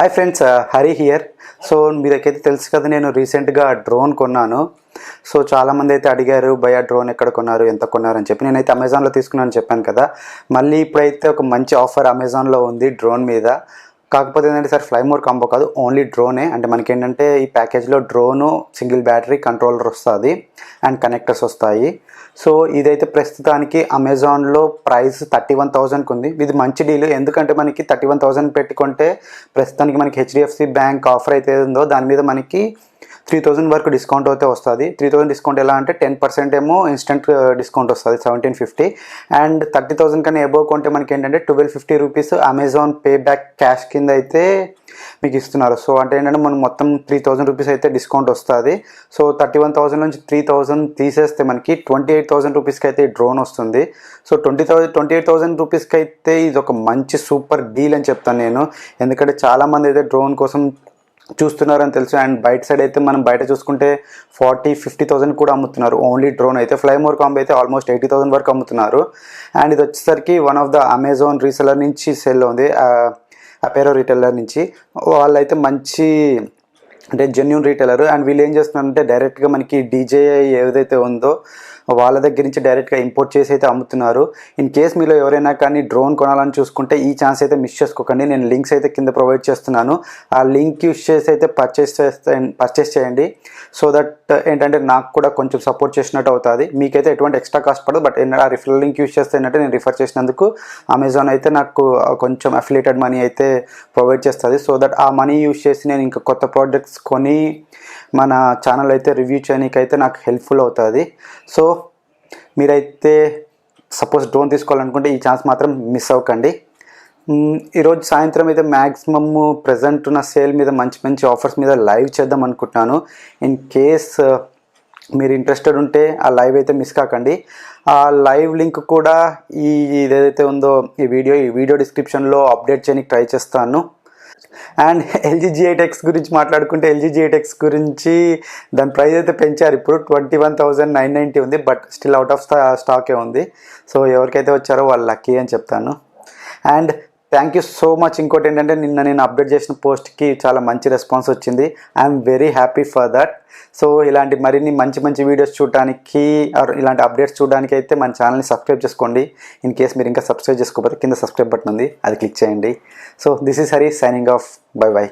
Hi friends, Hari here. So మీకైతే తెలుసు కదా, నేను రీసెంట్గా డ్రోన్ కొన్నాను. సో చాలామంది అయితే అడిగారు, భయ్యా డ్రోన్ ఎక్కడ కొన్నారు, ఎంత కొన్నారు అని చెప్పి. నేనైతే అమెజాన్లో తీసుకున్నాను చెప్పాను కదా. మళ్ళీ ఇప్పుడైతే ఒక మంచి ఆఫర్ అమెజాన్లో ఉంది డ్రోన్ మీద. కాకపోతే ఏంటంటే సార్ ఫ్లై మోర్ కాంబో కాదు, ఓన్లీ డ్రోనే. అంటే మనకి ఏంటంటే ఈ ప్యాకేజ్లో డ్రోను, సింగిల్ బ్యాటరీ, కంట్రోలర్ వస్తుంది అండ్ కనెక్టర్స్ వస్తాయి. సో ఇదైతే ప్రస్తుతానికి అమెజాన్లో ప్రైస్ 31,000కి ఉంది. ఇది మంచి డీల్, ఎందుకంటే మనకి 31,000 పెట్టుకుంటే ప్రస్తుతానికి మనకి హెచ్డిఎఫ్సి బ్యాంక్ ఆఫర్ అయితే ఉందో దాని మీద మనకి 3,000 వరకు డిస్కౌంట్ అయితే వస్తుంది. 3,000 డిస్కౌంట్ ఎలా అంటే 10% ఏమో ఇన్స్టెంట్ డిస్కౌంట్ వస్తుంది, 1,750. అండ్ 30,000 కన్నా అబోవ్ కొంటే మనకి ఏంటంటే 1,250 rupees Amazon pay back cash కింద అయితే మీకు ఇస్తున్నారు. సో అంటే ఏంటంటే మనం మొత్తం 3,000 రూపీస్ అయితే డిస్కౌంట్ వస్తుంది. సో 31,000 నుంచి 3,000 తీసేస్తే మనకి 28,000 రూపీస్కి అయితే డ్రోన్ వస్తుంది. సో 28,000 రూపీస్కి అయితే ఇది ఒక మంచి సూపర్ డీల్ అని చెప్తాను నేను. ఎందుకంటే చాలామంది అయితే డ్రోన్ కోసం చూస్తున్నారని తెలుసు. అండ్ బయట సైడ్ అయితే మనం బయట చూసుకుంటే 40-50,000 కూడా అమ్ముతున్నారు ఓన్లీ డ్రోన్ అయితే. ఫ్లై మోర్ కాంబో అయితే ఆల్మోస్ట్ 80,000 వరకు అమ్ముతున్నారు. అండ్ ఇది వచ్చేసరికి one of the Amazon reseller నుంచి సెల్ ఉంది, అపేరో రీటైలర్ నుంచి. వాళ్ళైతే మంచి అంటే జెన్యూన్ రీటైలర్. అండ్ వీళ్ళు ఏం చేస్తున్నారంటే డైరెక్ట్గా మనకి DJI ఏదైతే ఉందో వాళ్ళ దగ్గర నుంచి డైరెక్ట్గా ఇంపోర్ట్ చేసి అయితే అమ్ముతున్నారు. ఇన్ కేస్ మీలో ఎవరైనా కానీ డ్రోన్ కొనాలని చూసుకుంటే ఈ ఛాన్స్ అయితే మిస్ చేసుకోకండి. నేను లింక్స్ అయితే కింద ప్రొవైడ్ చేస్తున్నాను. ఆ లింక్ యూస్ చేసి అయితే పర్చేస్ చేయండి. సో దట్ ఏంటంటే నాకు కూడా కొంచెం సపోర్ట్ చేసినట్టు అవుతుంది. మీకైతే ఎటువంటి ఎక్స్ట్రా కాస్ట్ పడదు. బట్ ఆ రిఫరల్ లింక్ యూస్ చేస్తే ఏంటంటే నేను రిఫర్ చేసినందుకు అమెజాన్ అయితే నాకు కొంచెం అఫిలియేటెడ్ మనీ అయితే ప్రొవైడ్ చేస్తుంది. సో దట్ ఆ మనీ యూస్ చేసి నేను ఇంకా కొత్త ప్రోడక్ట్స్ కొని మన ఛానల్ అయితే రివ్యూ చేయడానికి అయితే నాకు హెల్ప్ఫుల్ అవుతుంది. సో మీరైతే సపోజ్ డ్రోన్ తీసుకోవాలనుకుంటే ఈ ఛాన్స్ మాత్రం మిస్ అవ్వకండి. ఈరోజు సాయంత్రం అయితే మ్యాక్సిమమ్ ప్రజెంట్ ఉన్న సేల్ మీద మంచి మంచి ఆఫర్స్ మీద లైవ్ చేద్దాం అనుకుంటున్నాను. ఇన్ కేస్ మీరు ఇంట్రెస్టెడ్ ఉంటే ఆ లైవ్ అయితే మిస్ కాకండి. ఆ లైవ్ లింక్ కూడా ఇదేదైతే ఉందో ఈ వీడియో డిస్క్రిప్షన్లో అప్డేట్ చేయడానికి ట్రై చేస్తాను. అండ్ LG G8X గురించి మాట్లాడుకుంటే LG G8X గురించి దాని ప్రైస్ అయితే పెంచారు. ఇప్పుడు 21,990 ఉంది. బట్ స్టిల్ అవుట్ ఆఫ్ స్టాకే ఉంది. సో ఎవరికైతే వచ్చారో వాళ్ళు లక్కీ అని చెప్తాను. And thank you so much. ఇంకోటి ఏంటంటే నిన్న నేను అప్డేట్ చేసిన పోస్ట్కి చాలా మంచి రెస్పాన్స్ వచ్చింది. I'm very happy for that. So ఇలాంటి మరిన్ని మంచి మంచి వీడియోస్ చూడడానికి ఇలాంటి అప్డేట్స్ చూడడానికి అయితే మన ఛానల్ని సబ్స్క్రైబ్ చేసుకోండి. ఇన్ కేస్ మీరు ఇంకా సబ్స్క్రైబ్ చేసుకోకపోతే కింద సబ్స్క్రైబ్ బటన్ ఉంది, అది క్లిక్ చేయండి. So this is Hari signing off. By by.